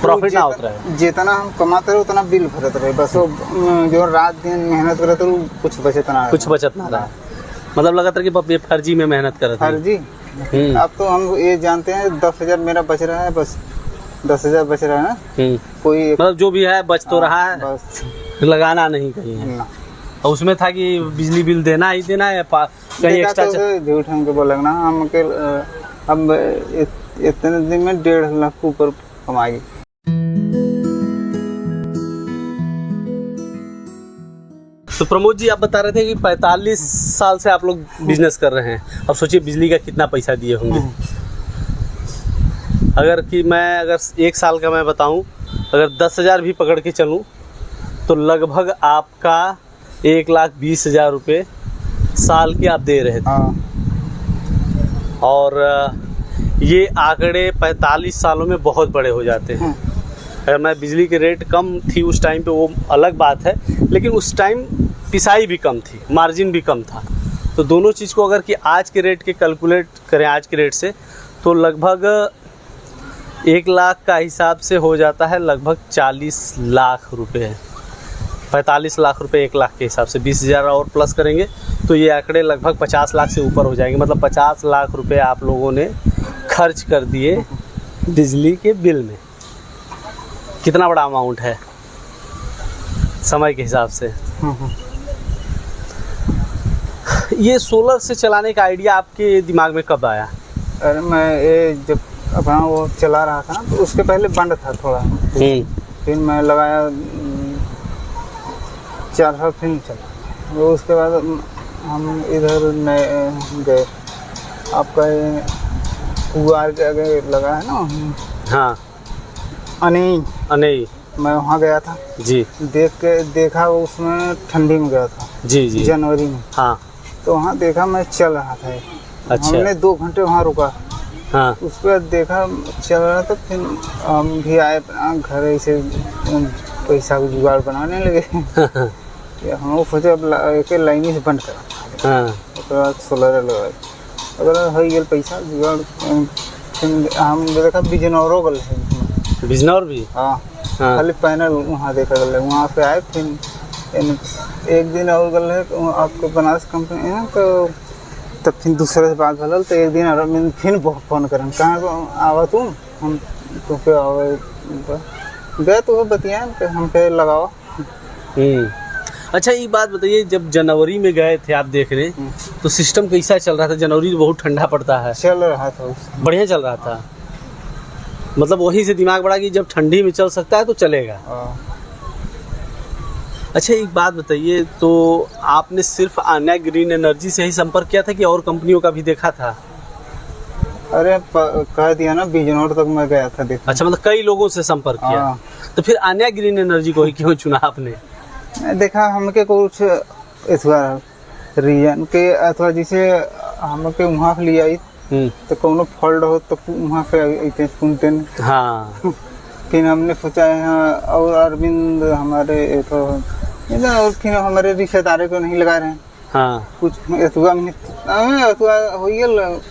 Profit ना होता है, जितना हम कमाते रहे उतना बिल भरते रहे, बस वो जो रात दिन मेहनत करते रहे कुछ बचत ना रहा। मतलब लगातार कि फर्जी में मेहनत कर रहे थे। फर्जी। अब तो हम ये जानते हैं 10,000 मेरा बच रहा है, बस 10,000 बच रहा है ना, कोई मतलब जो भी है बच तो रहा है, बस लगाना नहीं कहीं है। और उसमें था कि बिजली बिल देना ही देना है, कहीं एक्स्ट्रा झूठ हमको बोला ना, हमके अब इतने दिन में 1.5 लाख ऊपर कमाएगी। तो प्रमोद जी, आप बता रहे थे कि 45 साल से आप लोग बिजनेस कर रहे हैं। अब सोचिए बिजली का कितना पैसा दिए होंगे। अगर 1 साल का मैं बताऊं, अगर 10,000 भी पकड़ के चलूं तो लगभग आपका 1,20,000 रुपये साल के आप दे रहे थे। और ये आंकड़े 45 सालों में बहुत बड़े हो जाते हैं। अगर मैं बिजली के रेट कम थी उस टाइम पे वो अलग बात है, लेकिन उस टाइम पिसाई भी कम थी, मार्जिन भी कम था। तो दोनों चीज़ को अगर कि आज के रेट के कैलकुलेट करें आज के रेट से, तो लगभग 1 लाख का हिसाब से हो जाता है लगभग 40 लाख रुपए। 45 लाख रुपए 1 लाख के हिसाब से 20,000 और प्लस करेंगे तो ये आंकड़े लगभग 50 लाख से ऊपर हो जाएंगे। मतलब 50 लाख रुपए आप लोगों ने खर्च कर दिए बिजली के बिल में। कितना बड़ा अमाउंट है समय के हिसाब से। ये सोलर से चलाने का आइडिया आपके दिमाग में कब आया? अरे मैं ये जब अपना वो चला रहा था ना, तो उसके पहले बंद था थोड़ा, फिर मैं लगाया 4 साल फिर चला। वो उसके बाद हम इधर नए गए, आपका कुआर के आगे लगा है ना। हाँ, अनई मैं वहाँ गया था जी। देखा वो उसमें ठंडी में गया था जी जी, जनवरी में। हाँ, तो वहाँ देखा मैं चल रहा था। अच्छा। हमने 2 घंटे वहाँ रुका। हाँ, उसके बाद देखा चल रहा था, फिर हम भी आए अपना घर, ऐसे पैसा का जुगाड़ बनाने लगे। हम सोचे अब एक लाइन से बंद करा। हाँ, उसके बाद सोलर लगाए, अगर हो गया पैसा जुगाड़। हम देखा बिजनौर गल है, बिजनौर भी। हाँ, खाली पैनल वहाँ देखा गल है। वहाँ पे आए, फिर एक दिन और गल है आपको बनारस कंपनी है, तो तब फिर दूसरे से बात भल, तो एक दिन और मैं फिर फ़ोन करें, कहाँ आवा तुम, हम तो पे आवे गए, तो वो बतिया हम पे लगाओ। अच्छा, ये बात बताइए, जब जनवरी में गए थे आप देखने, तो सिस्टम कैसा चल रहा था? जनवरी तो बहुत ठंडा पड़ता है। चल रहा था, बढ़िया चल रहा था। मतलब वही से दिमाग बढ़ा कि जब ठंडी में चल सकता है तो चलेगा। अच्छा, एक बात बताइए, तो आपने सिर्फ आन्या ग्रीन एनर्जी से ही संपर्क किया था कि और कंपनियों का भी देखा था? अरे कह दिया ना, बिजनौर तक मैं गया था देखा। अच्छा, मतलब कई लोगों से संपर्क किया। तो फिर आन्या ग्रीन एनर्जी को ही क्यों चुना आपने? देखा हमके कुछ रीजन के, अथवा जिसे हमके वहाँ ले आई तो कोनो फॉल्ट हो तो वहाँ पे सुनते नहीं। हाँ। फिर हमने सोचा यहाँ और अरविंद हमारे तो और फिर हमारे रिश्तेदारों को नहीं लगा रहे हैं। हाँ, कुछ अथवा हो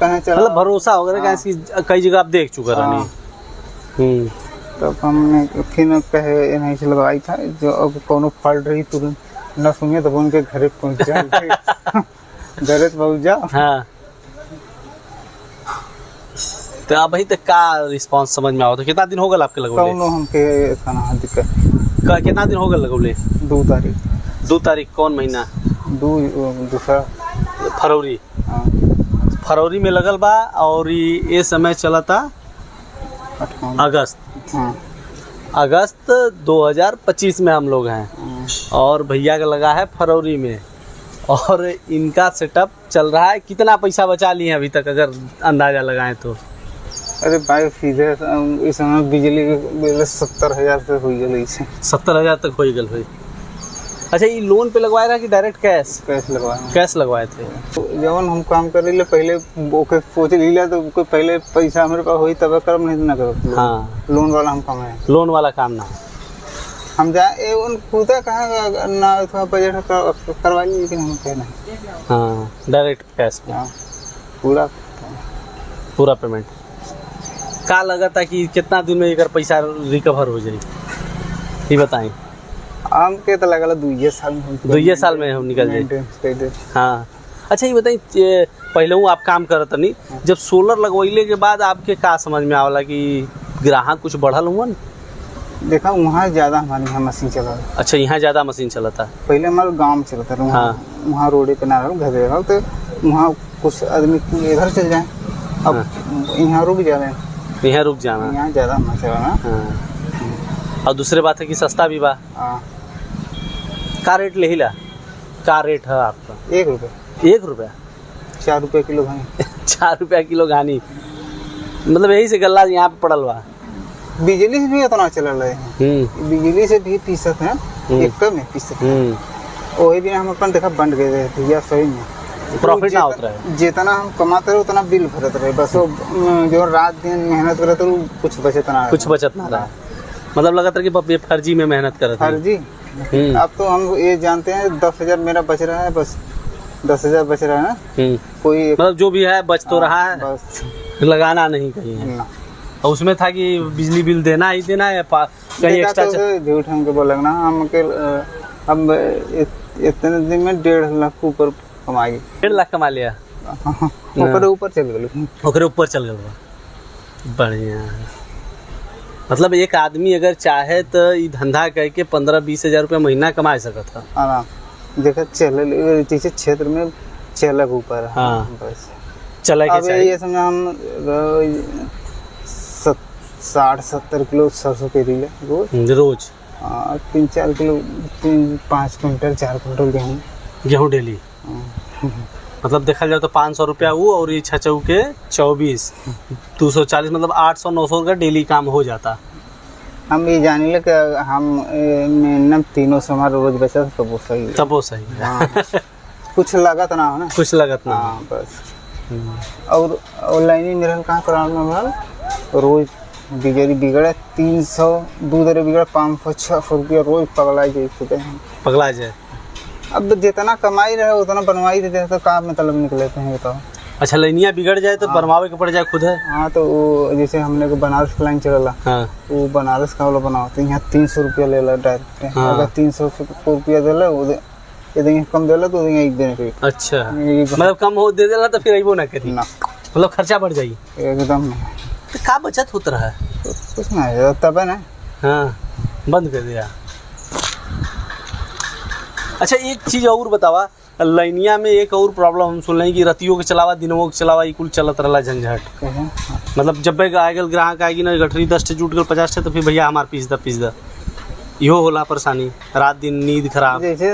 कहाँ चला, मतलब भरोसा हो गया कई जगह आप देख चुका रही। तब हमने फिर कहे नहीं से लगवाई था, जो अब कोनो फॉल्ट रही तुरंत न सुनिए तो उनके घर पहुँच जाए। घर पहुँच जाओ। हाँ, तो आप भाई तक का रिस्पांस समझ में आओ? तो कितना दिन हो गया आपके लगौले? हमके दिक्कत कितना दिन हो गया लगौले? 2 तारीख। 2 तारीख कौन महीना? दूसरा फरवरी। हाँ, फरवरी में लगल बा, और ये समय चला था अगस्त। हाँ, अगस्त 2025 में हम लोग हैं। और भैया का लगा है फरवरी में, और इनका सेटअप चल रहा है। कितना पैसा बचा लिए अभी तक अगर अंदाजा लगाएं तो? अरे भाई, सीधे इस समय बिजली के बिल 70,000 से हो गए। 70,000 तक हो गए भाई। अच्छा, ये लोन पे लगवाया था कि डायरेक्ट कैश? कैश लगवाए थे। तो जब हम काम कर रहे पहले ओके सोच लीला, तो कोई पहले पैसा हमारे पास हुई तब करब, नहीं ना करो। हाँ, लोन वाला हम काम है। लोन वाला काम ना हम जाए खुदा कहाँ ना, थोड़ा बजट करवा ली, लेकिन हम कहे नहीं। हाँ, डायरेक्ट कैश में। पूरा पूरा पेमेंट। का लगा था कि कितना दिन में एक पैसा रिकवर हो जाए, ये बताएं। आम के तो लगल 2 साल में, 2 साल में हम निकल जाए। हाँ, अच्छा ये बताइए, पहले हूँ आप काम करत नहीं, जब सोलर लगवैले के बाद आपके का समझ में आवला कि ग्राहक कुछ बढ़ल हुआ? देखा वहाँ ज़्यादा हमारे यहाँ मशीन चला। अच्छा, यहाँ ज़्यादा मशीन चला था? पहले हमारे गाँव में चलता था, वहाँ रोडे पे ना रहो, घर रहो, तो वहाँ कुछ आदमी इधर चल जाए, अब यहाँ रुक जा रहे हैं, यहाँ रुक जाना, यहाँ ज़्यादा मचा ना। और दूसरी बात है कि सस्ता भी बा। का रेट ले ला? का रेट है आपका? 1 रुपये। 1 रुपया? 4 रुपये किलो घानी। 4 रुपया किलो घानी, मतलब यही से गल्ला यहाँ पे पड़ल बा। बिजली से भी उतना चल रहा है, बिजली से भी फीसद है, एक में फीसद। वही भी हम अपन देखा बंद गए थे भैया, सही में प्रॉफिट ना होता है, जितना हम कमाते रहे उतना बिल भरत रहे, बस वो जो रात दिन मेहनत करते रहे कुछ बचत ना, कुछ बचत ना रहा, मतलब लगा था कि फर्जी में मेहनत कर फर्जी। अब तो हम ये जानते हैं 10,000 मेरा बच रहा है, बस 10,000 बच रहा है ना, कोई मतलब जो भी है बच तो रहा है, बस लगाना लगाना नहीं कहीं है। और उसमें था कि बिजली बिल देना ही देना है, कहीं एक्स्ट्रा झूठ हमको बोल लगना, हम अब इतने दिन में 1.5 लाख ऊपर कमाएगी। 1.5 लाख कमा लिया, ऊपर चल गए, ऊपर चल गए, बढ़िया। मतलब एक आदमी अगर चाहे तो ये धंधा करके 15-20 हज़ार रुपया महीना कमा सकता है आराम। देखा चल जैसे क्षेत्र में चलक ऊपर। हाँ, बस चला अब ये समझ हम 60-70 किलो सरसों के लिए रोज 3-4 किलो 5 कुंटल 4 कुंटल गेहूँ डेली। मतलब देखा जाए तो 500 रुपया वो, और ये 6 चौके 24, 240, मतलब 800-900 का डेली काम हो जाता। हम ये जाने लगे कि हम मिनिमम 300 हमारा रोज बचा तो वो सही है, तब वो सही है। हाँ। कुछ लागत ना हो ना, कुछ लागत ना। हाँ बस। और ऑनलाइन मेरा कहाँ प्रॉब्लम, रोज बिजली बिगड़े 300, दूध बिगड़े 500-600 रुपया रोज पगला जाए, पगला जाए। अब जितना कमाई रहे उतना बनवाई देते हैं, तो काम मतलब निकलेते हैं बताओ। अच्छा, लाइनिया बिगड़ जाए तो बनवावे के पड़ जाए खुद है? हाँ, तो वो जैसे हमने को बनारस का लाइन चला, वो बनारस का वाला बनाओ तो यहाँ 300 रुपया ले ला डायरेक्ट। अगर 300 रुपया दे ला, यदि कम दे ला तो एक दिन के। अच्छा, मतलब कम हो दे देला तो फिर अइबो ना करी ना, मतलब खर्चा बढ़ जाई एकदम। तो का बचत होता रहा? कुछ ना, तब है ना। हाँ, बंद कर दिया। अच्छा, एक चीज़ और बतावा, लाइनिया में एक और प्रॉब्लम हम सुन रहे कि रतियों के चलावा दिनों के चलावा कुल चलत रहा झंझट। मतलब जब भी आएगा ग्राहक आएगी ना, गठरी 10 टे जुट गल 50 टे, तो फिर भैया हमार पीस द इहो होला परेशानी, रात दिन नींद खराब। जैसे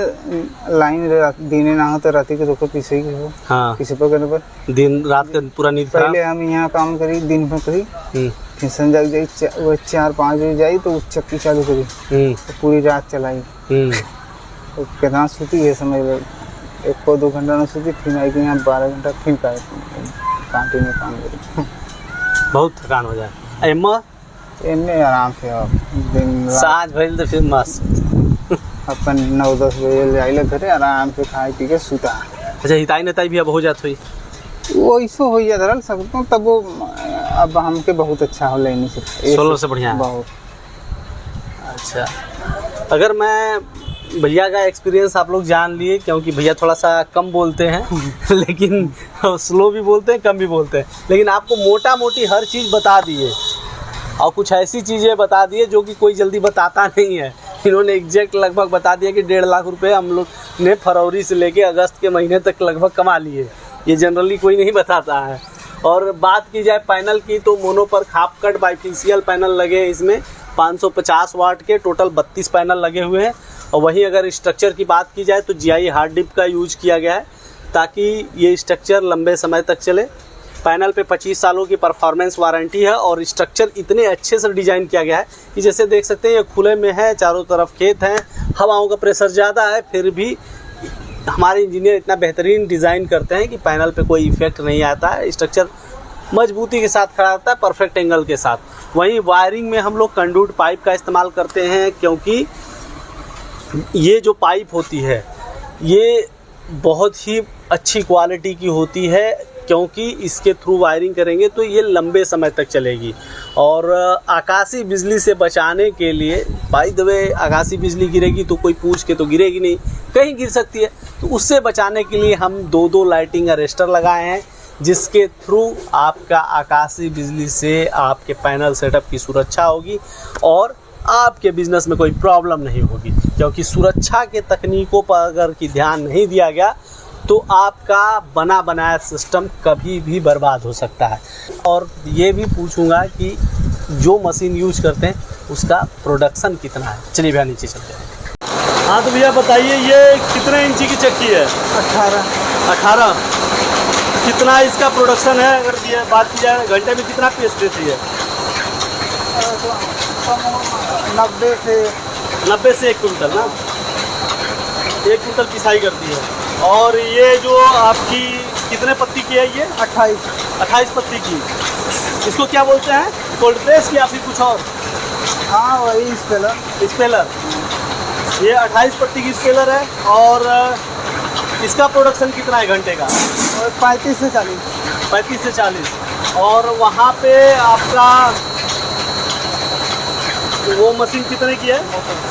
लाइन दिन ना हो तो राती के तो पीछे ही हो। हाँ, किसी पर करने पर दिन रात का पूरा नींद खराब। पहले हम यहाँ काम करी दिन भर करी, फिर संजा जाई 4-5 बजे जाई तो चक्की चालू करी, तो पूरी रात चलाई। तो कितना सूती है समझ लो, 1-2 घंटा ना सूती, फिर आई यहाँ 12 घंटा फिर कांटे में काम करी। बहुत थकान हो जाए। एमे आराम से दिन साँझ भइल तो फिर मस्त अपन 9-10 बजे जाइले घरे, आराम से खाए पी के सुता। अच्छा, हिताई नताई भी अब हो जात हुई? वो ऐसो हो जाता रहा सकता हूँ, तब वो अब हमके बहुत अच्छा हो लेनी से सोलर से बढ़िया बहुत। अच्छा, अगर मैं भैया का एक्सपीरियंस आप लोग जान लिए, क्योंकि भैया थोड़ा सा कम बोलते हैं लेकिन स्लो भी बोलते हैं, कम भी बोलते हैं, लेकिन आपको मोटा मोटी हर चीज़ बता दिए, और कुछ ऐसी चीज़ें बता दिए जो कि कोई जल्दी बताता नहीं है। इन्होंने एग्जैक्ट लगभग बता दिया कि 1.5 लाख रुपए हम लोग ने फरवरी से लेके अगस्त के महीने तक लगभग कमा लिए। ये जनरली कोई नहीं बताता है। और बात की जाए पैनल की, तो मोनो पर खाप कट बाइफेशियल पैनल लगे हैं इसमें, 550 वाट के टोटल 32 पैनल लगे हुए हैं। और वहीं अगर स्ट्रक्चर की बात की जाए तो GI हार्ड डिप का यूज किया गया है, ताकि ये स्ट्रक्चर लंबे समय तक चले। पैनल पे 25 सालों की परफॉर्मेंस वारंटी है, और स्ट्रक्चर इतने अच्छे से डिज़ाइन किया गया है कि जैसे देख सकते हैं ये खुले में है, चारों तरफ खेत हैं, हवाओं का प्रेशर ज़्यादा है, फिर भी हमारे इंजीनियर इतना बेहतरीन डिज़ाइन करते हैं कि पैनल पे कोई इफेक्ट नहीं आता है। स्ट्रक्चर मजबूती के साथ खड़ा रहता है, परफेक्ट एंगल के साथ। वहीं वायरिंग में हम लोग कंडूट पाइप का इस्तेमाल करते हैं, क्योंकि ये जो पाइप होती है ये बहुत ही अच्छी क्वालिटी की होती है। क्योंकि इसके थ्रू वायरिंग करेंगे तो ये लंबे समय तक चलेगी। और आकाशीय बिजली से बचाने के लिए, बाय द वे आकाशीय बिजली गिरेगी तो कोई पूछ के तो गिरेगी नहीं, कहीं गिर सकती है, तो उससे बचाने के लिए हम 2 लाइटिंग अरेस्टर लगाए हैं, जिसके थ्रू आपका आकाशीय बिजली से आपके पैनल सेटअप की सुरक्षा होगी और आपके बिजनेस में कोई प्रॉब्लम नहीं होगी। क्योंकि सुरक्षा के तकनीकों पर अगर कि ध्यान नहीं दिया गया तो आपका बना बनाया सिस्टम कभी भी बर्बाद हो सकता है। और ये भी पूछूंगा कि जो मशीन यूज करते हैं उसका प्रोडक्शन कितना है। चलिए भैया नीचे चलते हैं। हाँ तो भैया बताइए, ये कितने इंची की चक्की है? 18। कितना इसका प्रोडक्शन है? अगर बात की जाए घंटे में कितना पीस देती है? 90 से 1 कुंटल ना, 1 कुंटल पिसाई करती है। और ये जो आपकी कितने पत्ती की है? ये 28 पत्ती की। इसको क्या बोलते हैं, कोल्ड प्रेस या फिर कुछ और? हाँ वही स्पेलर। ये 28 पत्ती की स्पेलर है। और इसका प्रोडक्शन कितना है घंटे का? 35 से 40। और वहाँ पे आपका वो मशीन कितने की है?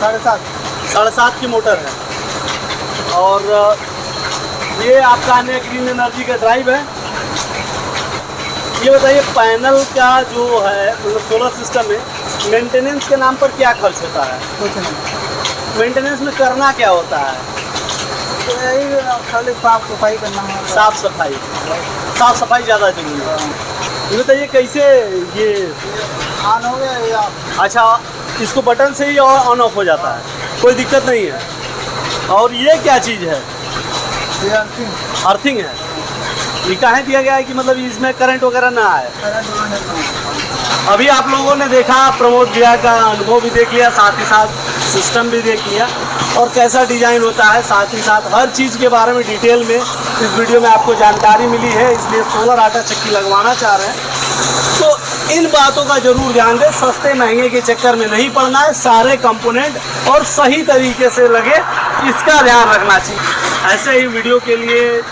7.5 की मोटर है। और ये आपका अन्य ग्रीन एनर्जी का ड्राइव है। ये बताइए पैनल का जो है मतलब सोलर सिस्टम में मेंटेनेंस के नाम पर क्या खर्च होता है? कुछ नहीं। मेंटेनेंस में करना क्या होता है? यही खाली साफ सफाई करना है। साफ सफाई ज़्यादा जरूरी है। ये बताइए कैसे ये ऑन हो गया या? अच्छा, इसको बटन से ही ऑन ऑफ हो जाता है, कोई दिक्कत नहीं है। और ये क्या चीज़ है? अर्थिंग है। ये कहाँ दिया गया है कि मतलब इसमें करंट वगैरह ना आए? अभी आप लोगों ने देखा, प्रमोद भैया का अनुभव भी देख लिया, साथ ही साथ सिस्टम भी देख लिया और कैसा डिज़ाइन होता है, साथ ही साथ हर चीज़ के बारे में डिटेल में इस वीडियो में आपको जानकारी मिली है। इसलिए सोलर आटा चक्की लगवाना चाह रहे हैं तो इन बातों का जरूर ध्यान दें। सस्ते महंगे के चक्कर में नहीं पड़ना है, सारे कंपोनेंट और सही तरीके से लगे, इसका ध्यान रखना चाहिए। ऐसे ही वीडियो के लिए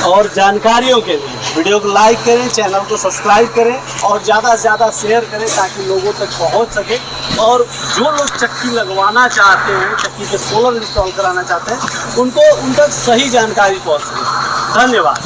और जानकारियों के लिए वीडियो को लाइक करें, चैनल को सब्सक्राइब करें और ज़्यादा से ज़्यादा शेयर करें ताकि लोगों तक पहुंच सके। और जो लोग चक्की लगवाना चाहते हैं, चक्की पे सोलर इंस्टॉल कराना चाहते हैं, उनको उन तक सही जानकारी पहुंच सके। धन्यवाद।